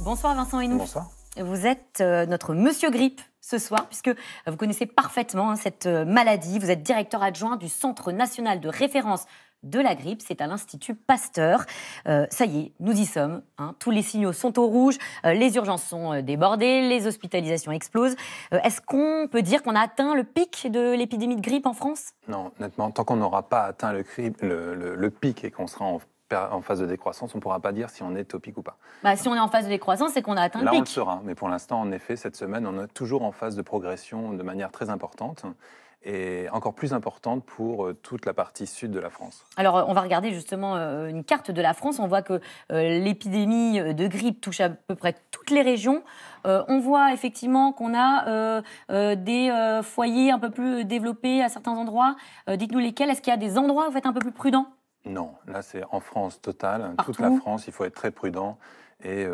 Bonsoir Vincent Hénouf. Bonsoir. Vous êtes notre monsieur grippe ce soir, puisque vous connaissez parfaitement cette maladie. Vous êtes directeur adjoint du Centre national de référence de la grippe, c'est à l'Institut Pasteur. Ça y est, nous y sommes. Tous les signaux sont au rouge, les urgences sont débordées, les hospitalisations explosent. Est-ce qu'on peut dire qu'on a atteint le pic de l'épidémie de grippe en France ? Non, honnêtement, tant qu'on n'aura pas atteint le pic et qu'on sera en phase de décroissance, on ne pourra pas dire si on est au pic ou pas. Si on est en phase de décroissance, c'est qu'on a atteint le pic. Là, on le saura, mais pour l'instant, en effet, cette semaine, on est toujours en phase de progression de manière très importante. Et encore plus importante pour toute la partie sud de la France. Alors, on va regarder justement une carte de la France. On voit que l'épidémie de grippe touche à peu près toutes les régions. On voit effectivement qu'on a des foyers un peu plus développés à certains endroits. Dites-nous lesquels. Est-ce qu'il y a des endroits où vous êtes un peu plus prudent ? Non, là c'est en France totale. Partout. Toute la France, il faut être très prudent et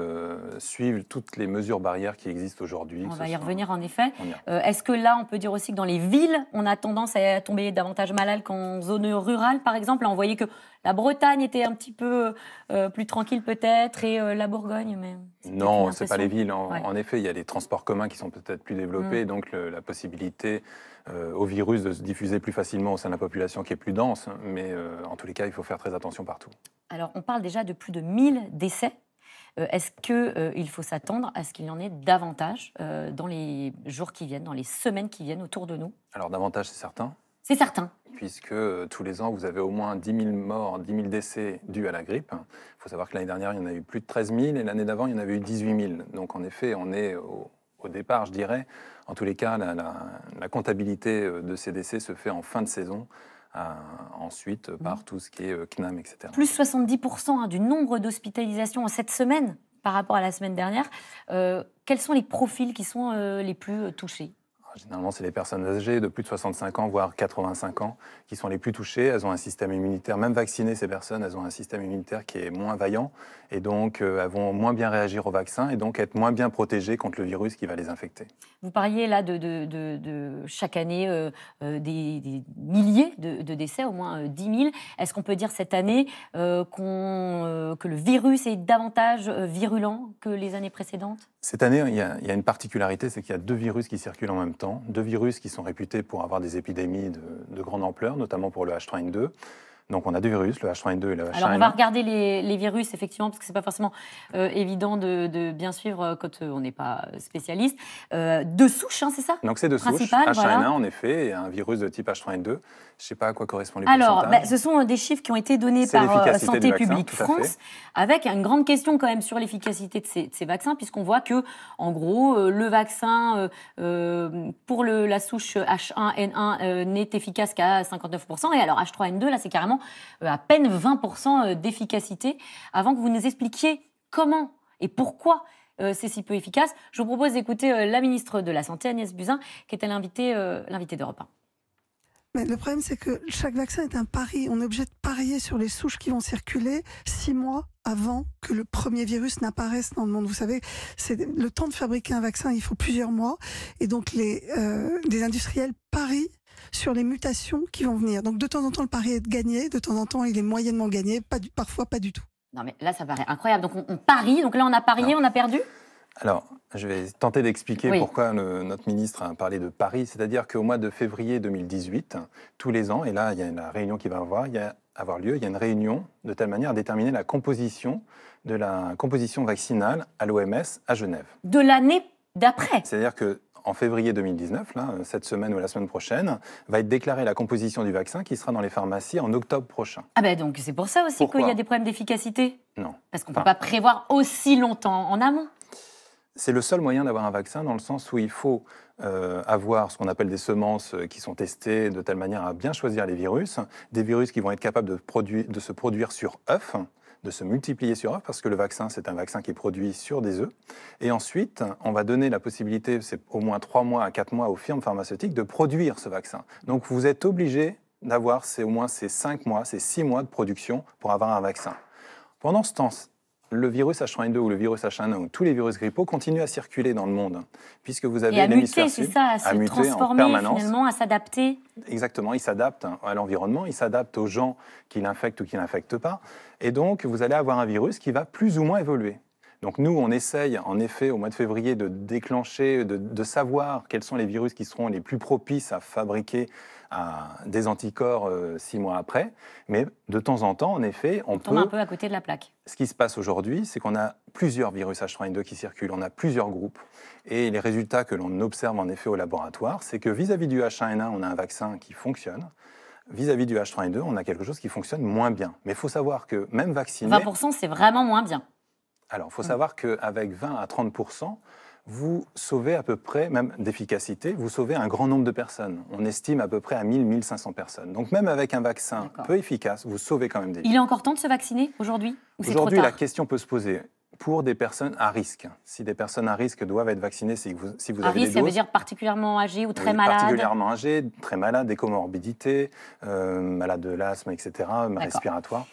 suivre toutes les mesures barrières qui existent aujourd'hui. On va y revenir en effet. Est-ce que là, on peut dire aussi que dans les villes, on a tendance à tomber davantage malade qu'en zone rurale, par exemple ? Là, on voyait que la Bretagne était un petit peu plus tranquille peut-être et la Bourgogne, mais... Non, ce n'est pas les villes. En effet, il y a les transports communs qui sont peut-être plus développés, donc la possibilité au virus de se diffuser plus facilement au sein de la population qui est plus dense. Mais en tous les cas, il faut faire très attention partout. Alors, on parle déjà de plus de 1000 décès. Est-ce qu'il faut s'attendre à ce qu'il y en ait davantage dans les jours qui viennent, dans les semaines qui viennent autour de nous ? Alors davantage, c'est certain. C'est certain. Puisque tous les ans, vous avez au moins 10 000 morts, 10 000 décès dus à la grippe. Il faut savoir que l'année dernière, il y en a eu plus de 13 000 et l'année d'avant, il y en avait eu 18 000. Donc en effet, on est au départ, je dirais. En tous les cas, la comptabilité de ces décès se fait en fin de saison. Ensuite, par tout ce qui est CNAM, etc. Plus 70% du nombre d'hospitalisations en cette semaine par rapport à la semaine dernière. Quels sont les profils qui sont les plus touchés ? Généralement, c'est les personnes âgées de plus de 65 ans, voire 85 ans, qui sont les plus touchées. Elles ont un système immunitaire, même vaccinées, ces personnes, elles ont un système immunitaire qui est moins vaillant. Et donc, elles vont moins bien réagir au vaccin et donc être moins bien protégées contre le virus qui va les infecter. Vous parliez là de chaque année des milliers de décès, au moins 10 000. Est-ce qu'on peut dire cette année que le virus est davantage virulent que les années précédentes ? Cette année, il y a une particularité, c'est qu'il y a deux virus qui circulent en même temps. Deux virus qui sont réputés pour avoir des épidémies de grande ampleur, notamment pour le H3N2. Donc on a deux virus, le H3N2 et le H1N1. Alors on va regarder les virus, effectivement, parce que ce n'est pas forcément évident de bien suivre quand on n'est pas spécialiste. Deux souches, c'est ça ? Donc c'est deux souches, H1N1 voilà. En effet, et un virus de type H3N2. Je ne sais pas à quoi correspond les pourcentages. Alors, ce sont des chiffres qui ont été donnés par Santé publique France, avec une grande question quand même sur l'efficacité de ces vaccins, puisqu'on voit que, en gros, le vaccin pour la souche H1N1 n'est efficace qu'à 59%, et alors H3N2, là, c'est carrément à peine 20% d'efficacité. Avant que vous nous expliquiez comment et pourquoi c'est si peu efficace, je vous propose d'écouter la ministre de la Santé, Agnès Buzyn, qui était l'invitée d'Europe 1. Mais le problème, c'est que chaque vaccin est un pari. On est obligé de parier sur les souches qui vont circuler 6 mois avant que le premier virus n'apparaisse dans le monde. Vous savez, c'est le temps de fabriquer un vaccin, il faut plusieurs mois. Et donc, des industriels parient sur les mutations qui vont venir. Donc, de temps en temps, le pari est gagné. De temps en temps, il est moyennement gagné. Parfois, pas du tout. Non, mais là, ça paraît incroyable. Donc, on parie. Donc là, on a parié, on a perdu ? Alors, je vais tenter d'expliquer pourquoi notre ministre a parlé de Paris. C'est-à-dire qu'au mois de février 2018, tous les ans, et là, il y a une réunion qui va avoir lieu, il y a une réunion de telle manière à déterminer la composition vaccinale à l'OMS à Genève. De l'année d'après ? C'est-à-dire qu'en février 2019, là, cette semaine ou la semaine prochaine, va être déclarée la composition du vaccin qui sera dans les pharmacies en octobre prochain. Ah ben donc c'est pour ça aussi qu'il y a des problèmes d'efficacité ? Non. Parce qu'on ne peut pas prévoir aussi longtemps en amont. C'est le seul moyen d'avoir un vaccin dans le sens où il faut avoir ce qu'on appelle des semences qui sont testées de telle manière à bien choisir les virus, des virus qui vont être capables de se produire sur œufs, de se multiplier sur œufs, parce que le vaccin, c'est un vaccin qui est produit sur des œufs. Et ensuite, on va donner la possibilité, c'est au moins 3 mois à 4 mois aux firmes pharmaceutiques de produire ce vaccin. Donc vous êtes obligé d'avoir au moins ces 5 mois, ces 6 mois de production pour avoir un vaccin. Pendant ce temps, le virus H3N2 ou le virus H1N1 ou tous les virus grippaux continuent à circuler dans le monde, puisque vous avez l'hémisphère sud, à se transformer finalement, à s'adapter. Exactement, il s'adapte à l'environnement, il s'adapte aux gens qui l'infectent ou qui ne l'infectent pas, et donc vous allez avoir un virus qui va plus ou moins évoluer. Donc nous, on essaye, en effet, au mois de février, de déclencher, de savoir quels sont les virus qui seront les plus propices à fabriquer des anticorps 6 mois après. Mais de temps en temps, en effet, on tombe un peu à côté de la plaque. Ce qui se passe aujourd'hui, c'est qu'on a plusieurs virus H3N2 qui circulent, on a plusieurs groupes. Et les résultats que l'on observe en effet au laboratoire, c'est que vis-à-vis du H1N1, on a un vaccin qui fonctionne. Vis-à-vis du H3N2, on a quelque chose qui fonctionne moins bien. Mais il faut savoir que même vacciné... 20%, c'est vraiment moins bien. Alors, il faut savoir qu'avec 20 à 30%, vous sauvez à peu près, même d'efficacité, vous sauvez un grand nombre de personnes. On estime à peu près à 1000-1500 personnes. Donc même avec un vaccin peu efficace, vous sauvez quand même des vies. Il est encore temps de se vacciner aujourd'hui? Aujourd'hui, la question peut se poser pour des personnes à risque. Si des personnes à risque doivent être vaccinées, si vous avez des doses... À risque, ça veut dire particulièrement âgées ou très malades? Particulièrement âgées, très malades, des comorbidités, malades de l'asthme, etc., respiratoires.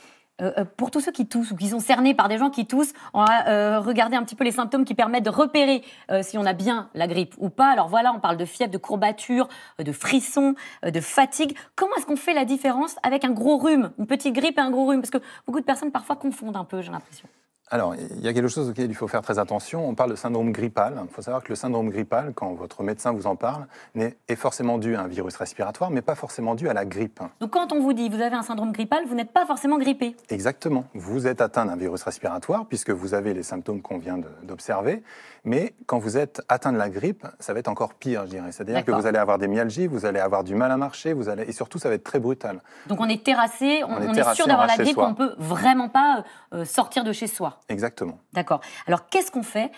Pour tous ceux qui toussent ou qui sont cernés par des gens qui toussent, on va regarder un petit peu les symptômes qui permettent de repérer si on a bien la grippe ou pas. Alors voilà, on parle de fièvre, de courbatures, de frissons, de fatigue. Comment est-ce qu'on fait la différence avec un gros rhume, une petite grippe et un gros rhume? Parce que beaucoup de personnes parfois confondent un peu, j'ai l'impression. Alors, il y a quelque chose auquel il faut faire très attention. On parle de syndrome grippal. Il faut savoir que le syndrome grippal, quand votre médecin vous en parle, est forcément dû à un virus respiratoire, mais pas forcément dû à la grippe. Donc quand on vous dit vous avez un syndrome grippal, vous n'êtes pas forcément grippé? Exactement. Vous êtes atteint d'un virus respiratoire, puisque vous avez les symptômes qu'on vient d'observer. Mais quand vous êtes atteint de la grippe, ça va être encore pire, je dirais. C'est-à-dire que vous allez avoir des myalgies, vous allez avoir du mal à marcher, et surtout, ça va être très brutal. Donc on est terrassé, on est sûr d'avoir la grippe, on ne peut vraiment pas sortir de chez soi. Exactement. D'accord. Alors qu'est-ce qu'on fait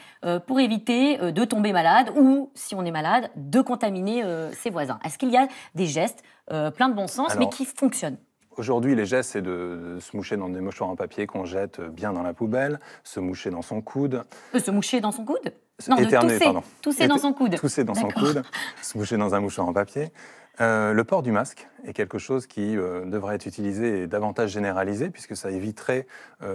pour éviter de tomber malade ou, si on est malade, de contaminer ses voisins? Est-ce qu'il y a des gestes pleins de bon sens, mais qui fonctionnent? Aujourd'hui, les gestes, c'est de se moucher dans des mouchoirs en papier qu'on jette bien dans la poubelle, se moucher dans son coude. Se moucher dans son coude? Non, éternuer, pardon. Tousser dans son coude. Tousser dans son coude, se moucher dans un mouchoir en papier. Le port du masque est quelque chose qui devrait être utilisé et davantage généralisé, puisque ça éviterait,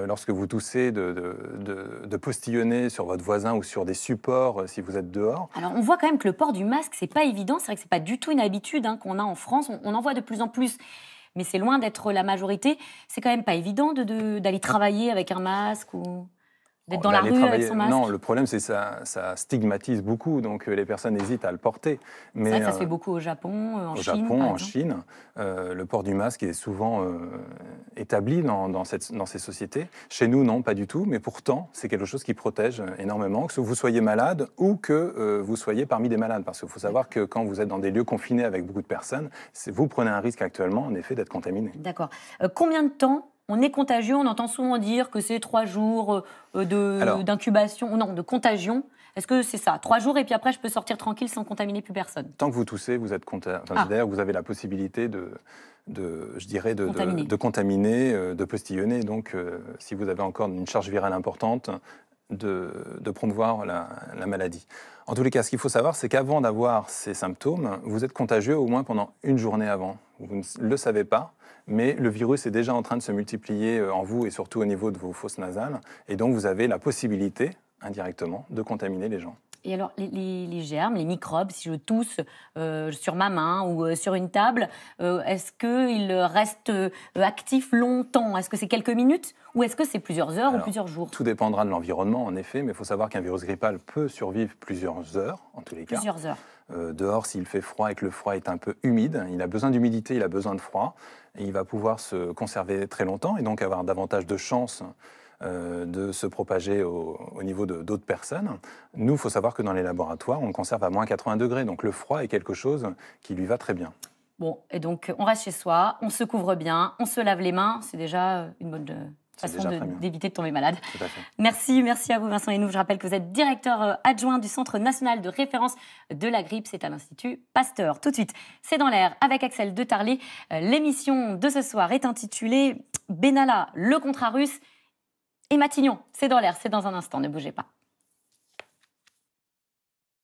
lorsque vous toussez, de postillonner sur votre voisin ou sur des supports si vous êtes dehors. Alors, on voit quand même que le port du masque, c'est pas évident. C'est vrai que c'est pas du tout une habitude qu'on a en France. On en voit de plus en plus. Mais c'est loin d'être la majorité. C'est quand même pas évident d'aller travailler avec un masque ou d'être dans la rue avec son masque. Non, le problème, c'est que ça stigmatise beaucoup, donc les personnes hésitent à le porter. C'est vrai que ça se fait beaucoup au Japon, en Chine. En Chine, le port du masque est souvent établi dans ces sociétés. Chez nous, non, pas du tout, mais pourtant, c'est quelque chose qui protège énormément, que vous soyez malade ou que vous soyez parmi des malades. Parce qu'il faut savoir que quand vous êtes dans des lieux confinés avec beaucoup de personnes, vous prenez un risque actuellement, en effet, d'être contaminé. D'accord. Combien de temps on est contagieux? On entend souvent dire que c'est 3 jours d'incubation, non, de contagion. Est-ce que c'est ça? 3 jours et puis après, je peux sortir tranquille sans contaminer plus personne? Tant que vous toussez, vous êtes contagieux. D'ailleurs, vous avez la possibilité de contaminer, de postillonner. Donc, si vous avez encore une charge virale importante, de promouvoir la maladie. En tous les cas, ce qu'il faut savoir, c'est qu'avant d'avoir ces symptômes, vous êtes contagieux au moins pendant une journée avant. Vous ne le savez pas, mais le virus est déjà en train de se multiplier en vous et surtout au niveau de vos fosses nasales. Et donc, vous avez la possibilité, indirectement, de contaminer les gens. Et alors, les germes, les microbes, si je tousse sur ma main ou sur une table, est-ce qu'ils restent actifs longtemps? Est-ce que c'est quelques minutes ou est-ce que c'est plusieurs heures ou plusieurs jours? Tout dépendra de l'environnement, en effet, mais il faut savoir qu'un virus grippal peut survivre plusieurs heures, en tous les cas. Plusieurs heures. Dehors, s'il fait froid et que le froid est un peu humide, il a besoin d'humidité, il a besoin de froid, et il va pouvoir se conserver très longtemps et donc avoir davantage de chances de se propager au niveau d'autres personnes. Nous, il faut savoir que dans les laboratoires, on le conserve à moins 80 degrés, donc le froid est quelque chose qui lui va très bien. Bon, et donc on reste chez soi, on se couvre bien, on se lave les mains, c'est déjà une bonne façon d'éviter de tomber malade. Tout à fait. Merci à vous Vincent Hénouf. Je rappelle que vous êtes directeur adjoint du Centre national de référence de la grippe, c'est à l'Institut Pasteur. Tout de suite, c'est dans l'air avec Axel de Tarlé. L'émission de ce soir est intitulée Benalla, le contrat russe et Matignon. C'est dans l'air, c'est dans un instant, ne bougez pas.